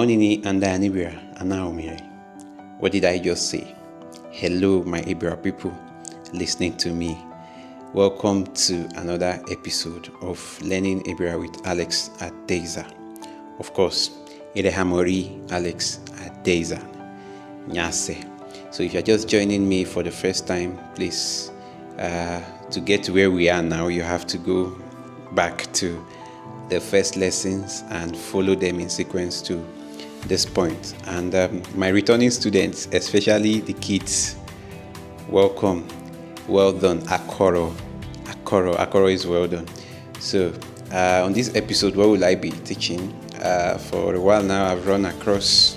Maonini and Ebira and Naomi. What did I just say? Hello, my Ebira people listening to me. Welcome to another episode of Learning Ebira with Alex Adeza. Of course, Irehamori Alex Adeza. Nyase. So if you're just joining me for the first time, please, to get to where we are now, you have to go back to the first lessons and follow them in sequence to this point. And my returning students, especially the kids, welcome. Well done. Akoro is well done. So on this episode, what will I be teaching? For a while now, I've run across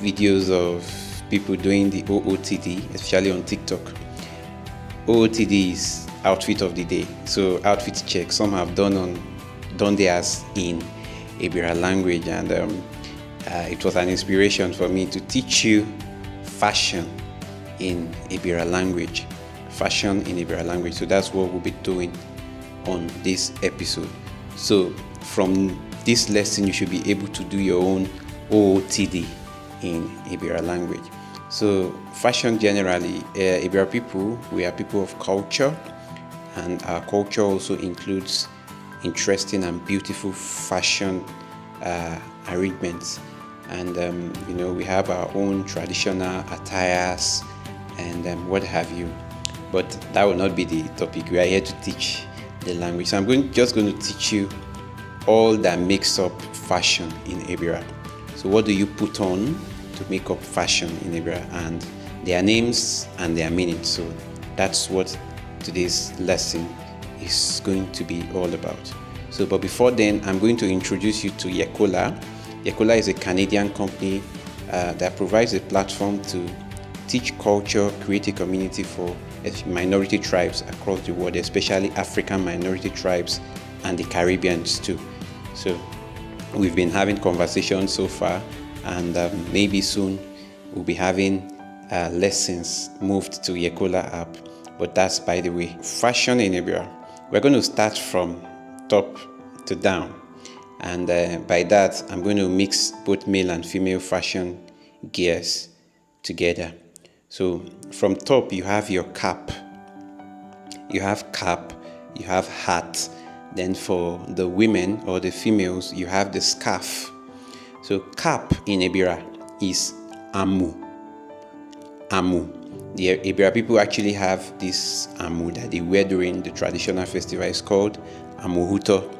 videos of people doing the OOTD, especially on TikTok. OOTD is outfit of the day. So outfit check. Some have done theirs in Ebira language, and it was an inspiration for me to teach you fashion in Ebira language. Fashion in Ebira language. So that's what we'll be doing on this episode. So from this lesson, you should be able to do your own OOTD in Ebira language. So fashion generally, Ebira people, we are people of culture, and our culture also includes interesting and beautiful fashion arrangements. And we have our own traditional attires and what have you. But that will not be the topic. We are here to teach the language. So I'm just going to teach you all that makes up fashion in Ebira. So what do you put on to make up fashion in Ebira, and their names and their meanings. So that's what today's lesson is going to be all about. So, but before then, I'm going to introduce you to Yekola. Yekola is a Canadian company that provides a platform to teach culture, create a community for minority tribes across the world, especially African minority tribes and the Caribbeans too. So we've been having conversations so far, and maybe soon we'll be having lessons moved to Yekola app. But that's by the way. Fashion in Ebira. We're going to start from top to down, and by that I'm going to mix both male and female fashion gears together. So from top, you have your cap, you have hat. Then for the women or the females, you have the scarf. So cap in Ebira is amu. The Ebira people actually have this amu that they wear during the traditional festival. It's called amuhuto.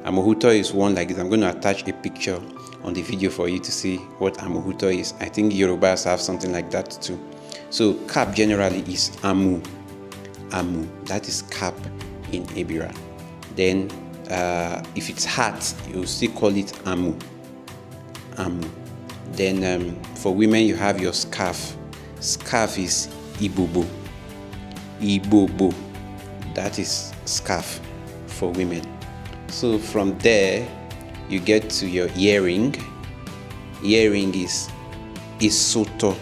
Amuhuto is one like this. I'm going to attach a picture on the video for you to see what amuhuto is. I think Yorubas have something like that too. So cap generally is amu. That is cap in Ebira. Then if it's hat, you still call it amu. Then for women, you have your scarf. Scarf is ibobo. That is scarf for women. So from there, you get to your earring. Earring is isoto.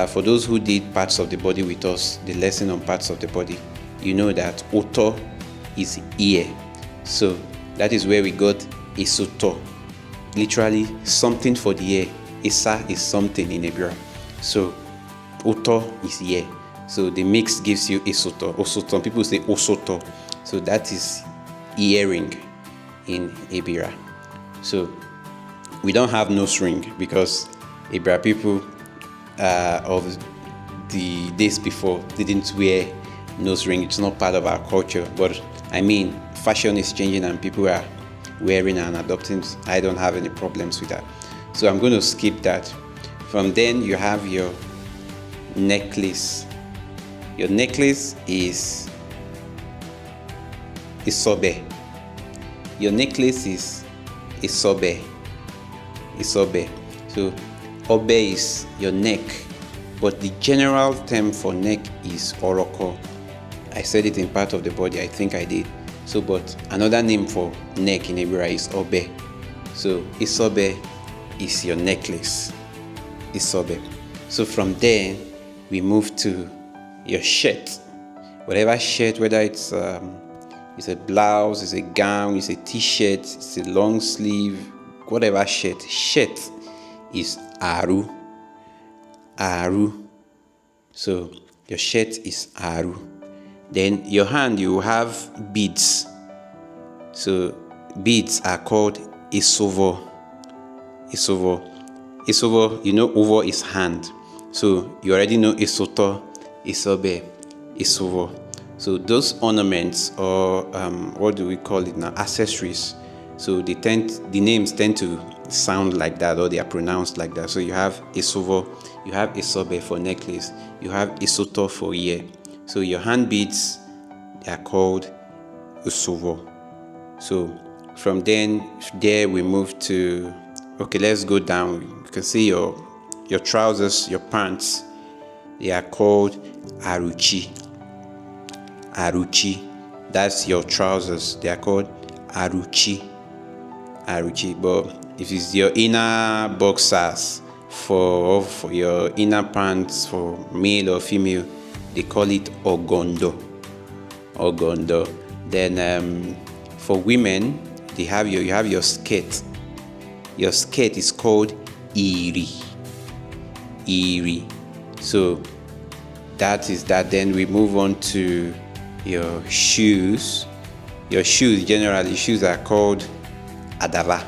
For those who did parts of the body with us, the lesson on parts of the body, you know that oto is ear. So that is where we got isoto. Literally something for the ear. Isa is something in Ebira. So oto is ear. So the mix gives you isoto. Also, some people say osoto. So that is earring in Ebira. So we don't have nose ring because Ebira people of the days before didn't wear nose ring. It's not part of our culture. But I mean, fashion is changing and people are wearing and adopting. I don't have any problems with that. So I'm going to skip that. From then you have your necklace. Your necklace is isobe. Your necklace is isobe. So obe is your neck, but the general term for neck is oroko. I said it in part of the body, I think I did. So, but another name for neck in Ebira is obe. So isobe is your necklace. Isobe. So from there, we move to your shirt. Whatever shirt, whether it's a blouse, it's a gown, it's a t-shirt, it's a long sleeve, whatever shirt. Shirt is aru. Aru. So your shirt is aru. Then your hand, you have beads. So beads are called isovo. Isovo. Isovo, ovo is hand. So you already know isoto, isobe, isovo. So those ornaments, or what do we call it now? Accessories. So the names tend to sound like that, or they are pronounced like that. So you have isovo, you have isobe for necklace, you have isoto for ear. So your hand beads, they are called isovo. So from there we move to, okay, let's go down. You can see your trousers, your pants, they are called aruchi. Aruchi. That's your trousers. They are called aruchi. Aruchi. But if it's your inner boxers, for your inner pants, for male or female, they call it ogondo. Ogondo. Then for women, you have your skirt. Your skirt is called iri. Iri. So that is that. Then we move on to your shoes. Your shoes, generally, shoes are called adava.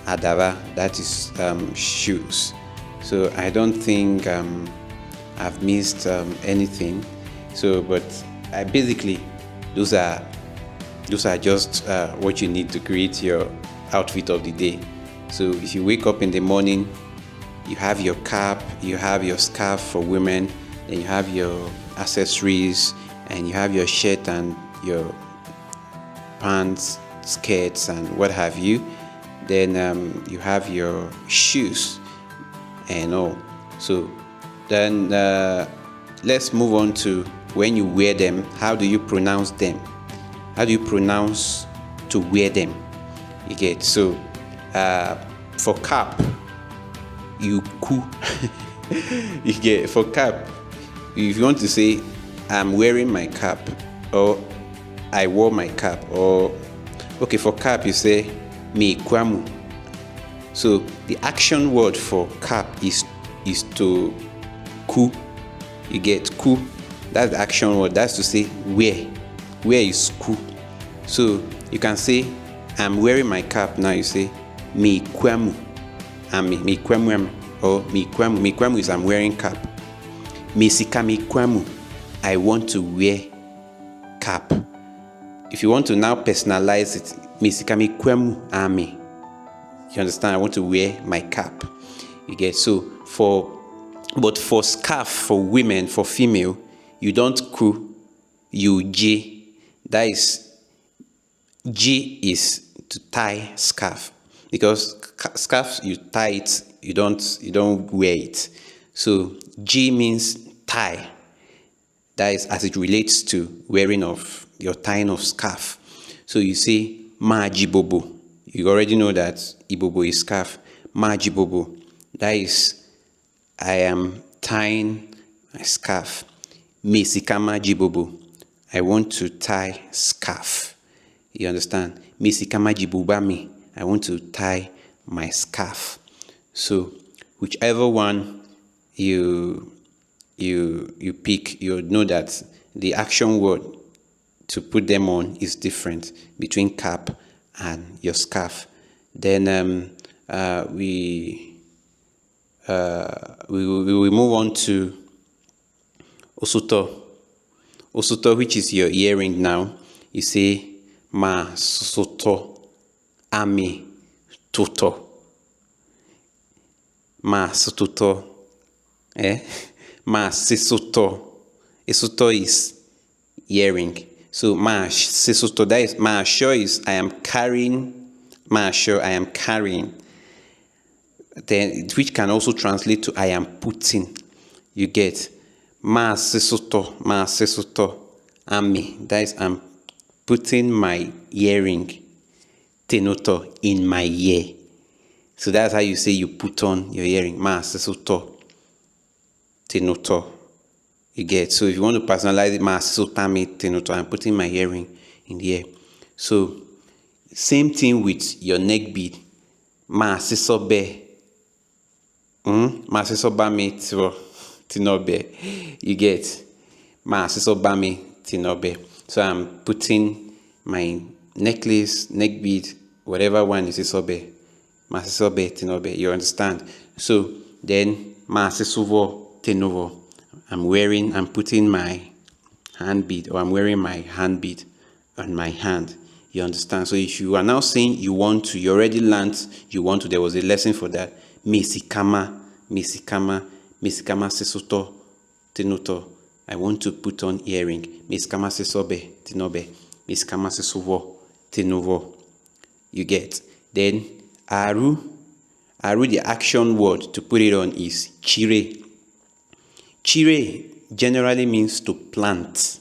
Adava, that is shoes. So I don't think I've missed anything. So, but basically, those are just what you need to create your outfit of the day. So if you wake up in the morning, you have your cap, you have your scarf for women, then you have your accessories, and you have your shirt and your pants, skirts, and what have you. Then you have your shoes and all. So then let's move on to when you wear them. How do you pronounce them? How do you pronounce to wear them? You get, so for cap, you ku. You get, for cap, if you want to say I'm wearing my cap, or I wore my cap, or okay, for cap you say me kwamu. So the action word for cap is to ku. You get ku. That's the action word. That's to say wear. Wear is ku. So you can say I'm wearing my cap. Now you say me kwamu. Me kwamu, or me kwamu. Me kwamu is I'm wearing cap. Me sika me kwamu. I want to wear cap. If you want to now personalize it, me sika me kwamu ame. You understand? I want to wear my cap. You get, so but for scarf for women, for female, you don't ku, you J. That is, G is to tie scarf, because scarf you tie it, you don't wear it. So G means tie. That is as it relates to wearing of your tying of scarf. So you say majibobo. You already know that ibobo is scarf. Majibobo. That is, I am tying my scarf. Mesikama jibobo. I want to tie scarf. You understand? Mesikama jibubami. I want to tie my scarf. So whichever one you pick, you know that the action word to put them on is different between cap and your scarf. Then we will move on to osoto. Osoto, which is your earring now. You say ma soto ami toto. Ma soto. Ma sesoto. Esoto is earring. So ma sesoto, that is, ma sure is I am carrying. Ma sure I am carrying. Then which can also translate to I am putting. You get ma sesoto ami. That is, I'm putting my earring tenoto in my ear. So that's how you say you put on your earring. Ma sesoto tenoto. You get, so if you want to personalize it, ma sesotami tenoto, I'm putting my earring in the ear. So same thing with your neck bead. Ma sisobe. Ma sisobami tinobe. You get? Ma sisobami tinobe. So I'm putting my necklace, neck bead, whatever one is sisobe. Ma sisobe tinobe. You understand? So then ma sisuvo tinovo. I'm putting my hand bead, or I'm wearing my hand bead on my hand. You understand? So if you are now saying you already learned, there was a lesson for that. Misikama sesoto tenuto. I want to put on earring. Misikama sesobe tinobe. Misikama sesovo tenovo. You get? Then aru, the action word to put it on is chire. Chire generally means to plant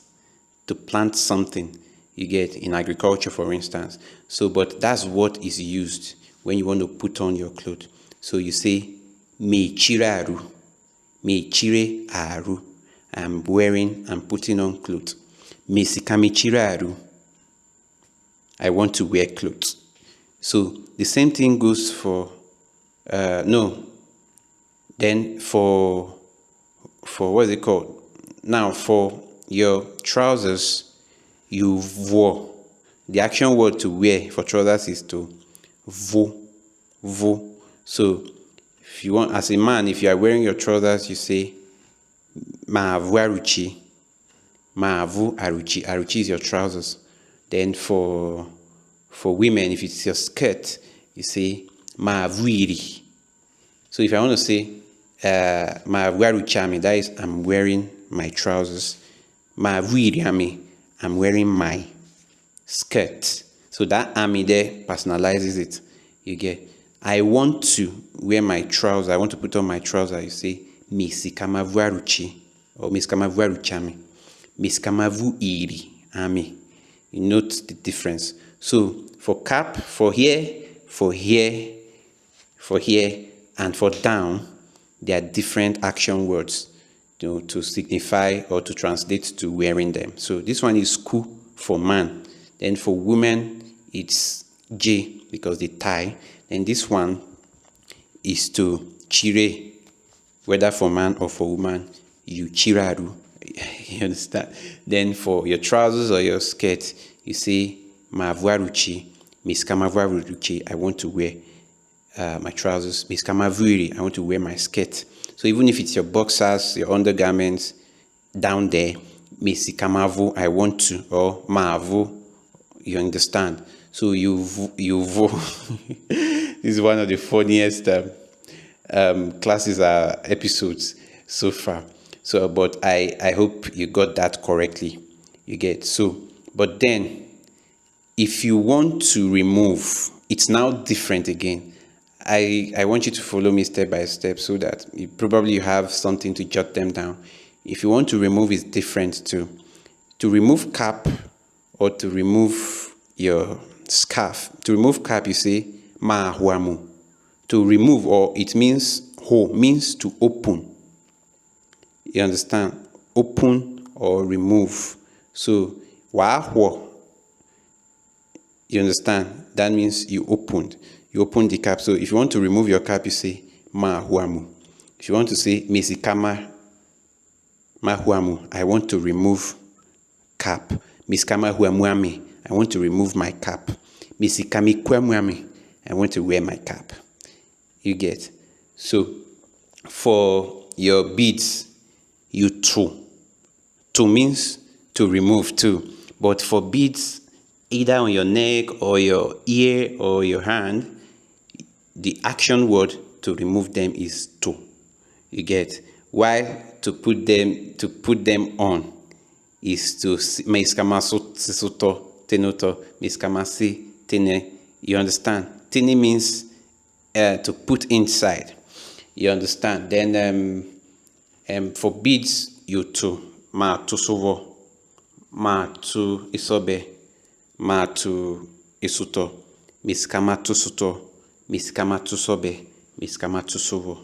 something. You get, in agriculture, for instance. So, but that's what is used when you want to put on your clothes. So you say, me chire aru. I'm putting on clothes. Me sikami chire aru. I want to wear clothes. So the same thing goes for, then for what's it called? Now for your trousers, you wore. The action word to wear for trousers is to vo. So if you want, as a man, if you are wearing your trousers, you say maavu aruchi. Aruchi is your trousers. Then for women, if it's your skirt, you say maavuiri. So if I want to say maavu aruchami, that is, I'm wearing my trousers. Maavuiri ami, I'm wearing my skirt. So that ami there personalizes it. You get? I want to wear my trousers. I want to put on my trousers. You say misikamavu aruchi, or misikamavu aruchami. Misikamavu iri ami. You note the difference. So for cap, for here, and for down, there are different action words to signify or to translate to wearing them. So this one is ku for man. Then for women, it's J because they tie. And this one is to chire, whether for man or for woman, you chiraru. You understand? Then for your trousers or your skirt, you say mavuaruchi, miskamavuaruchi. I want to wear my trousers. Miskamavuiri, I want to wear my skirt. So even if it's your boxers, your undergarments, down there, misikamavu, I want to, or mavu, you understand? So you this is one of the funniest classes episodes so far. So, but I hope you got that correctly. You get? So, but then if you want to remove, it's now different again. I want you to follow me step by step so that you have something to jot them down. If you want to remove, it's different too. To remove cap or to remove your scarf. To remove cap, you say mahuamu. To remove, or it means ho, means to open. You understand? Open or remove. So wahwo. You understand? That means you opened. You opened the cap. So if you want to remove your cap, you say mahuamu. If you want to say misikama mahuamu, I want to remove cap. Misikama huamuami, I want to remove my cap. Misikami kwamuami, I want to wear my cap. You get? So for your beads, you tu. Tu means to remove too. But for beads, either on your neck or your ear or your hand, the action word to remove them is to. You get? While to put them on is to meiskamaso sesoto tenoto meiskamasi tene. You understand? Tene means to put inside. You understand? Then for beads, you to ma tu sovo, ma tu isobe, ma tu isuto, miskama tu suto, miskama tu sobe, miskama tu sovo.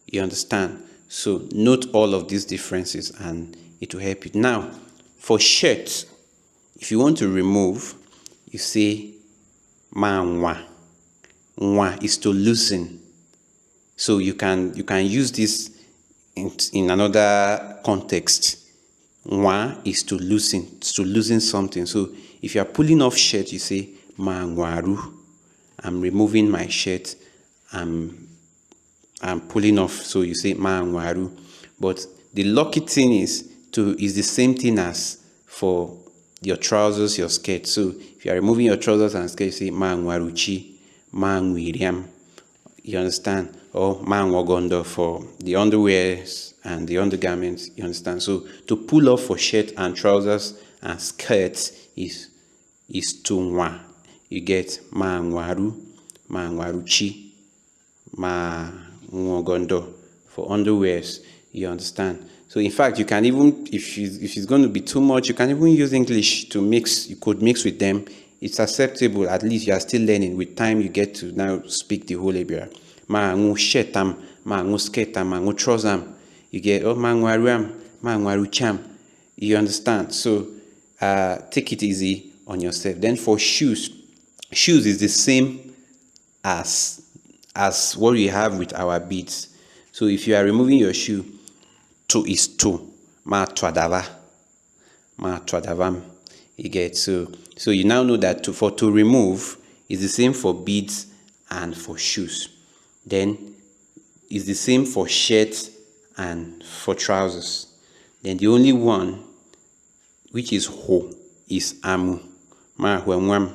You understand? So note all of these differences and it will help you. Now, for shirts, if you want to remove, you say manwa. Nwa is to loosen. So you can use this in another context. Nwa is to loosen something. So if you are pulling off shirt, you say ma ngwaru. I'm removing my shirt. I'm pulling off. So you say ma ngwaru. But the lucky thing is the same thing as for your trousers, your skirt. So if you are removing your trousers and skirt, you say ma ngwaruchi, ma ngwiriam. You understand? Or ma ngwogondo for the underwears and the undergarments. You understand? So to pull off for shirt and trousers and skirts is to nwa. You get ma ngwaru, ma ngwaruchi, ma ngwogondo for underwears. You understand? So in fact, you can even, if it's going to be too much, you can even use English to mix. You could mix with them. It's acceptable. At least you are still learning. With time, you get to now speak the whole Ebira. Ma ngu shetam, ma ngu sketam, ma ngu trozam. You get, oh, ma ngwaruam, ma ngwarucham. You understand? So take it easy on yourself. Then for shoes is the same as what we have with our beads. So if you are removing your shoe, to is to. Ma twadava. Ma twadavam. You get, so you now know that to remove is the same for beads and for shoes. Then it's the same for shirts and for trousers. Then the only one which is ho is amu. Ma huamwam.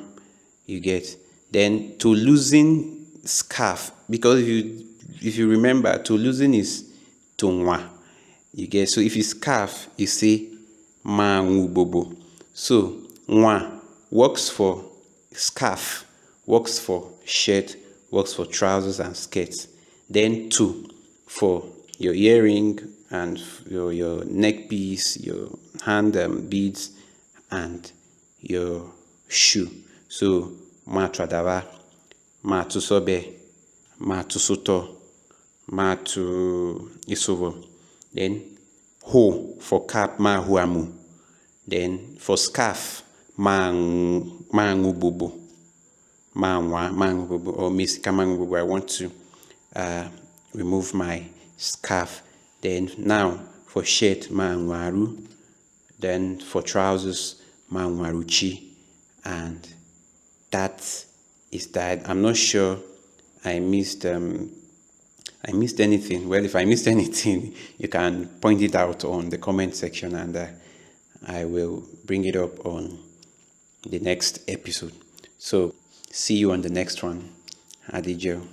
You get. Then to loosen scarf, because if you remember, to loosen is to nwa. You get. So if it's scarf, you say ma ngubobo. So nwa works for scarf, works for shirt, works for trousers and skirts. Then two for your earring and your neck piece, your hand beads, and your shoe. So ma tradava, ma tusobe, ma tusuto, ma tu isovo. Then ho for cap, ma huamu. Then for scarf, ma ngububu, ma ngububu, or miss kamangububu. I want to remove my scarf. Then now for shirt, ma ngwaru. Then for trousers, ma ngwaruchi. And that is that. I'm not sure I missed anything. Well, if I missed anything, you can point it out on the comment section, and I will bring it up on the next episode. So see you on the next one. Adijo.